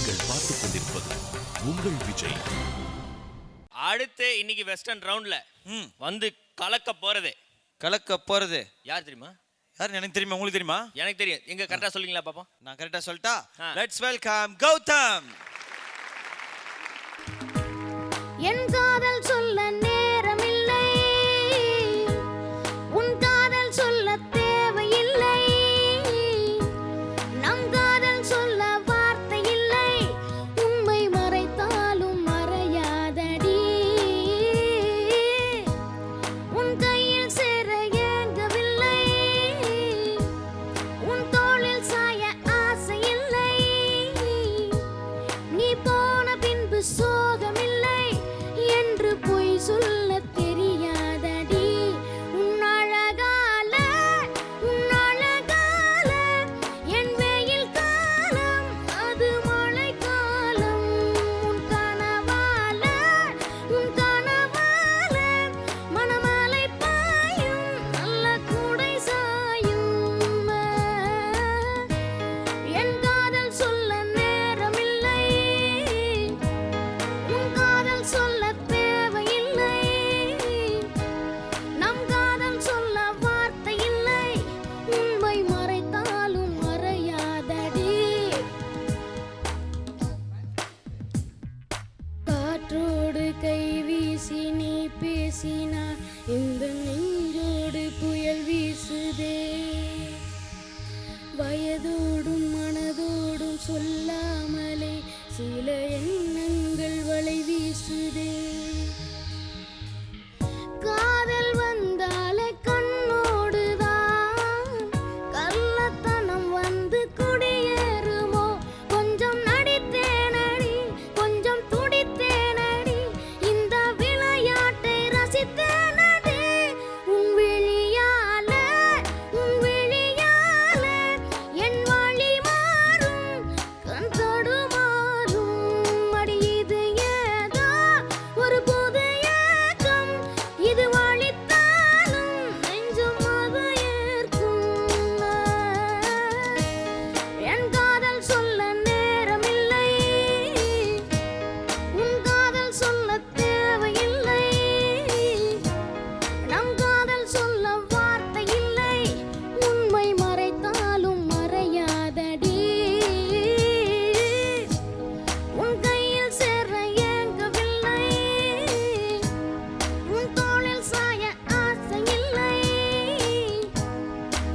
நீங்கள் பார்த்துக் கொண்டிருப்பது உங்கள் விஜய். அடுத்து இன்னைக்கு வெஸ்டர்ன் ரவுண்ட்ல வந்து கலக்க போறது யார் தெரியுமா? யார் எனக்கு தெரியுமா? உங்களுக்கு தெரியுமா? எனக்கு தெரியும். எங்க கரெக்டா சொல்லுங்களா பாப்போம். நான் கரெக்டா சொல்லிட்டா? Let's welcome Gautham. என் காதல் சொல்ல நேரமில்லை, உன் காதல் சொல்ல தேவையில்லை, நம் காதல் சொல்ல வார்த்தை இல்லை, உண்மை மறைத்தாலும் மறையாதடி, உன் கையில் சேர ஏங்கவில்லை, உன் தோளில் சாய ஆசை இல்லை, நீ போன பின்பு சோகமில்லை என்று பொய் சொல்ல தெரியாதடி, உன் அழகால என் வெயில் காலம் அது மழை காலம், உன் கனவால மணமலை பாயும் நல்ல கூடை சாயும், என் காதல் சொல்ல நேரமில்லை, உன் காதல் சொல்ல தேவையில்லை, நம் காதல் சொல்ல வார்த்தை இல்லை, உண்மை மறைத்தாலும் மறையாதடி, காற்றோடு கை வீசி நீ பேசினார் இந்த நெஞ்சோடு புயல் வீசுதே, வயதோடும் மனதோடும் சொல்லாமலே சில எண்ணங்கள் வலை வீசுதே, காதல் வந்தாலே கண்ணோடுதான் கள்ளத்தனம் வந்து குடியேறுமோ, கொஞ்சம் நடித்தேனடி கொஞ்சம் துடித்தேனடி, இந்த விளையாட்டை ரசித்தேனடி, உன் விழியால என் வழி மாறும் கண் தடுமாறும், அடி இது ஏதோ ஒரு புது ஏக்கம், இது வழித்தாலும் நெஞ்சும் அது ஏற்கும், என் காதல் சொல்ல நேரமில்லை, உன் காதல் சொல்ல தேவையில்லை, நம் காதல் சொல்ல வார்த்தை இல்லை, உண்மை மறைத்தாலும் மறையாதடி, உன் கையில் சேர ஏங்கவில்லை, உன் தோளில் சாய ஆசை இல்லை,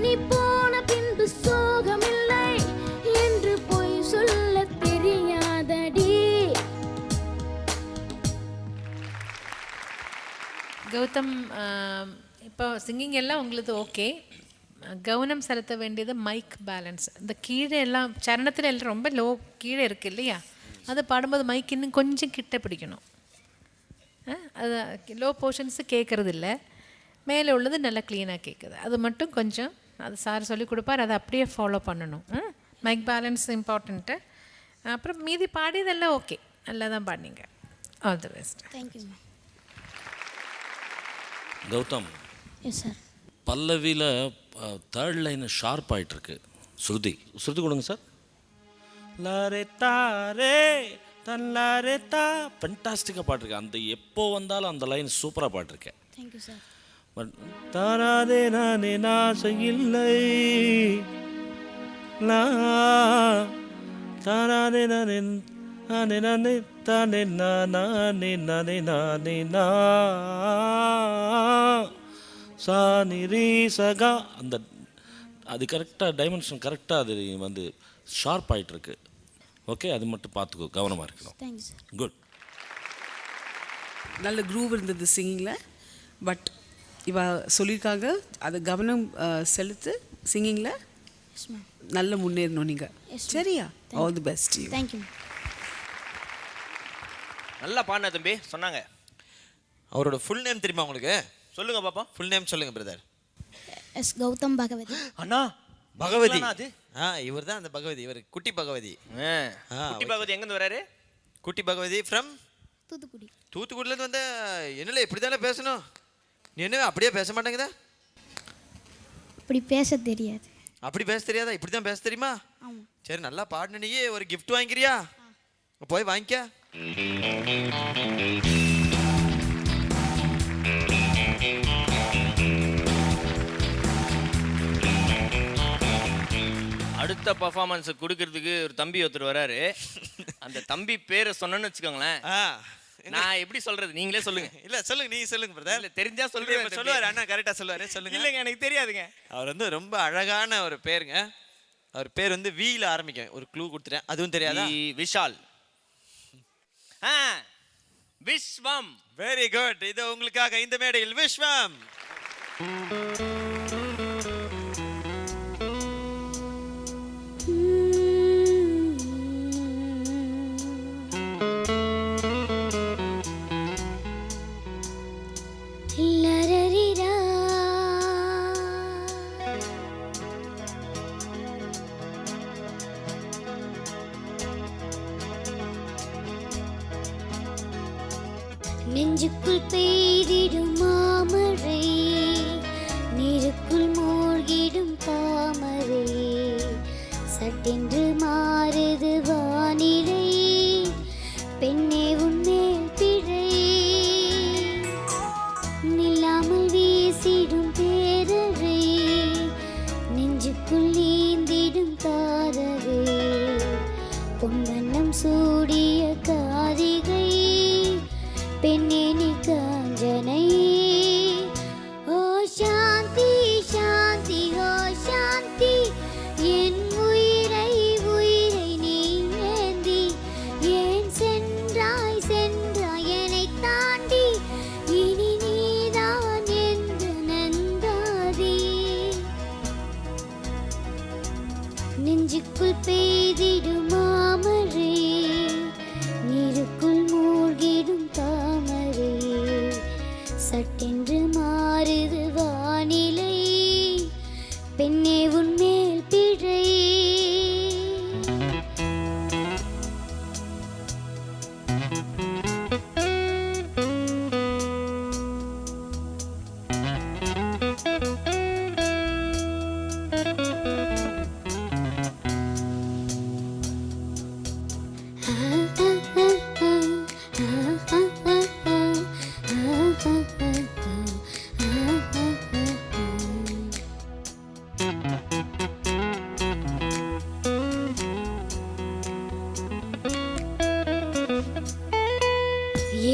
நீ போன பின்பு சோகமில்லை என்று பொய் சொல்ல தெரியாதடி. கௌதம், இப்போ சிங்கிங் எல்லாம் உங்களுக்கு ஓகே, கவனம் செலுத்த வேண்டியது மைக் பேலன்ஸ். இந்த கீழே எல்லாம் சரணத்தில் எல்லாம் ரொம்ப லோ கீழே இருக்குது இல்லையா, அது பாடும்போது மைக் இன்னும் கொஞ்சம் கிட்ட பிடிக்கணும். அது லோ போர்ஷன்ஸு கேட்குறது இல்லை, மேலே உள்ளது நல்லா க்ளீனாக கேட்குது, அது மட்டும் கொஞ்சம் அது சார் சொல்லி கொடுப்பார், அதை அப்படியே ஃபாலோ பண்ணணும். Mic balance important. அப்புறம் மீதி பாடியதெல்லாம் ஓகே, நல்லா தான் பாடினீங்க. All the best. Thank you. Gautham, yes sir. பல்லவியில் தேர்ட் லைன் ஷார்ப் ஆகிட்டு இருக்கு. ஸ்ருதி கொடுங்க சார். லாரே தாரே தல்லாரே தா, ஃபென்டாஸ்டிக்காக பாட்டிருக்கேன். அந்த எப்போ வந்தாலும் அந்த லைன் சூப்பராக பாட்டிருக்கேன். Thank you sir. பட் தாராதே நானே நாசை இல்லை, தாராதே நானே நானே நானே தானே நானே நானே நானே நா சானி ரீ சகா, அந்த அது கரெக்டாக டைமென்ஷன் கரெக்டாக அது வந்து ஷார்ப் ஆகிட்டு இருக்கு. ஓகே, அது மட்டும் பார்த்துக்கோ, கவனமாக இருக்கணும். Thank you sir. குட். நல்ல க்ரூவ் இருந்தது சிங்கிங்கில், பட் இவ சொல்லியிருக்காங்க அதை கவனம் செலுத்து சிங்கிங்கில் எஸ் மேம், நல்ல முன்னேறணும் நீங்கள். சரியா? All the best. தேங்க்யூ. நல்லா பாடின தம்பி சொன்னாங்க. அவரோட ஃபுல் நேம் தெரியுமா உங்களுக்கு? சொல்லுங்க பாப்பா. ஃபுல் நேம் சொல்லுங்க பிரதர். எஸ் கௌதம் பகவதி. அண்ணா பகவதி. அது இவர் தான் அந்த பகவதி. இவர் குட்டி பகவதி. குட்டி பகவதி எங்கேருந்து வராரு? குட்டி பகவதி ஃப்ரம் தூத்துக்குடி. தூத்துக்குடியிலேருந்து வந்து என்னல இப்படி தானே பேசணும், நீ என்ன அப்படியே பேச மாட்டேங்குதா? அப்படி பேச தெரியாது. அப்படி பேச தெரியாதா? இப்படி தான் பேச தெரியுமா? ஆமாம். சரி, நல்லா பாடின. நீயே ஒரு கிஃப்ட் வாங்கிக்கிறியா? போய் வாங்கிக்க. அடுத்த பர்ஃபார்மன்ஸ் கொடுக்கறதுக்கு ஒரு தம்பி ஒருத்தர் வராரு. அந்த தம்பி பேரை சொன்னேன்னு வச்சுக்கோங்களேன், நான் எப்படி சொல்றது நீங்களே சொல்லுங்க. இல்ல சொல்லுங்க, நீங்க சொல்லுங்க பிரதர். இல்ல தெரிஞ்சா சொல்லுங்க. சொல்லுவாரு அண்ணா, கரெக்டா சொல்லுவாரு. சொல்லுங்க. இல்லைங்க எனக்கு தெரியாதுங்க. அவர் வந்து ரொம்ப அழகான ஒரு பேருங்க. அவர் பேர் வந்து வீல ஆரம்பிக்கும். ஒரு க்ளூ கொடுத்துட்டேன், அதுவும் தெரியாதா? விஷால். விஸ்வம். Very good. இது உங்களுக்காக இந்த மேடையில் விஸ்வம். லரரிரா. நெஞ்சுக்குள் பெய்திடும் மாமழை, நீருக்குள் மூழ்கிடும் தாமரை, சட்டென்று மாறுது வானிலை, பெண்ணே உன்மேல் பிழை, நில்லாமல் வீசிடும் பேரரை, நெஞ்சுக்குள் நீந்திடும் தாரகை, பொன்வண்ணம் சூடிய காரிகை, பெண்ணே நீ காஞ்சனை. ஓ சாந்தி சாந்தி ஓ சாந்தி, என் உயிரை உயிரை நீ ஏந்தி, ஏன் சென்றாய் சென்றாய் என்னை தாண்டி, இனி நீதான் என்று நந்தாதி. நெஞ்சுக்குள் பெய்திடும் மாமழை, நீருக்குள் மூழ்கிடும் தாமரை, சட்டென்று மாறுது வானிலை, பெண்ணே உன்மேல் பிழை.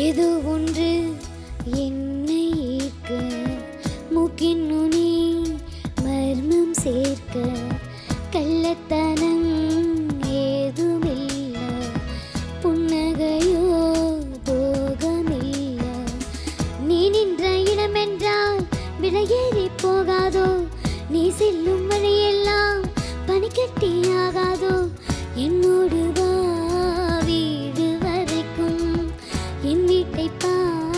ஏதோ ஒன்று என்னை ஈர்க்க, மூக்கின் நுனி மர்மம் சேர்க்க, கள்ளத்தனம் ஏதுமில்ல, புன்னகையோ போகமில்ல, நீ நின்ற இடமென்றால் விலையேறி போகாதோ, நீ செல்லும் வழியெல்லாம் பனிக்கட்டியாகாதோ, என்னோடு வா வீடு வரைக்கும், என் வீட்டை பார்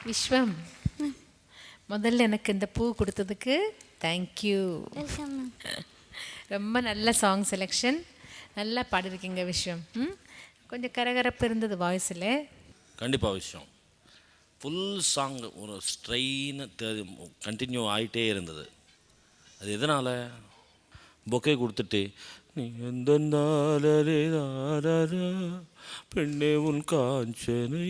விஸ்வம், முதல்ல எனக்கு இந்த பூ கொடுத்ததுக்கு தேங்க்யூ. Welcome ma'am. ரொம்ப நல்ல சாங் செலெக்ஷன், நல்லா பாடிருக்கீங்க விஸ்வம். கொஞ்சம் கரகரப்பு இருந்தது வாய்ஸில். கண்டிப்பாக விஷயம் ஃபுல் சாங் ஒரு ஸ்ட்ரெயின் கண்டினியூ ஆகிட்டே இருந்தது. அது எதனால் பொக்கே கொடுத்துட்டு நீ எந்த நாளரே நாளரா பெண்ணே உன் காஞ்சனை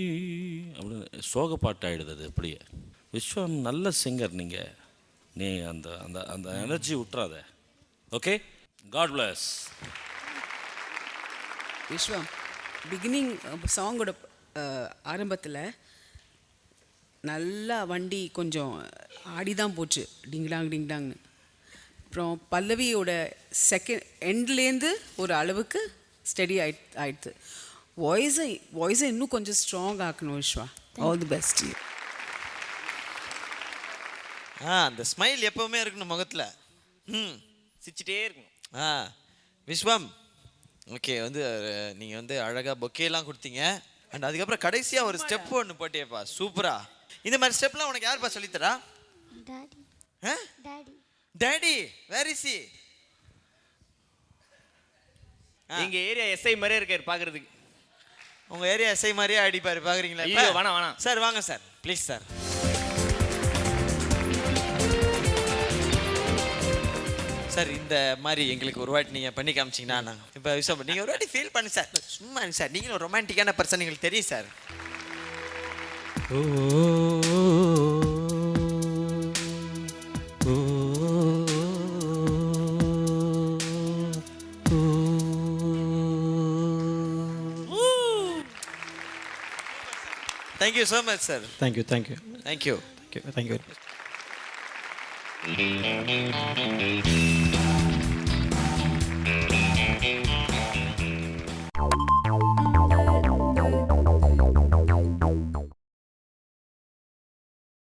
அப்படின்னு சோக பாட்டு ஆகிடுது. அது அப்படியே விஸ்வம் நல்ல சிங்கர். நீ அந்த அந்த அந்த எனர்ஜி விட்டுறாத. Okay, God bless. Viswam, beginning சாங்கோட ஆரம்பத்தில் நல்லா வண்டி கொஞ்சம் ஆடி தான் போச்சு, டிங்டாங் டிங்டாங்னு. அப்புறம் பல்லவியோட செகண்ட் எண்ட்லேருந்து ஒரு அளவுக்கு ஸ்டடி ஆயிடுது. வாய்ஸை இன்னும் கொஞ்சம் ஸ்ட்ராங் ஆக்கணும் விஸ்வா. All the best. அந்த ஸ்மைல் எப்பவுமே இருக்கணும் முகத்தில். சிரிச்சிட்டே இருக்கும். விஸ்வம், ஓகே, வந்து நீங்கள் வந்து அழகாக பொக்கேலாம் கொடுத்தீங்க. அண்ட் அதுக்கப்புறம் கடைசியாக ஒரு ஸ்டெப் ஒன்று போட்டியப்பா, சூப்பரா. இந்த மாதிரி ஸ்டெப்லாம் உனக்கு யாருப்பா சொல்லித்தரா? Daddy. Daddy. Daddy, where is he? எங்க ஏரியா எஸ்ஐ மாதிரியே இருக்காரு பாக்குறதுக்கு. உங்கள் ஏரியா எஸ்ஐ மாதிரியே அடிப்பாரு, பார்க்குறீங்களா? ஐயோ, வேணாம் சார், வாங்க சார், ப்ளீஸ் சார். சார், இந்த மாதிரி எங்களுக்கு ஒரு வாட்டி நீங்கள் பண்ணி காமிச்சிங்கன்னா நாங்கள் இப்போ விஸ்வம் நீங்கள் ஒரு வாட்டி ஃபீல் பண்ணு சார். சும்மா சார், நீங்களும் ரொமான்டிக்கான பர்சன், எங்களுக்கு தெரியும் sir. Thank you so much, sir. Thank you. Thank you. Thank you very much.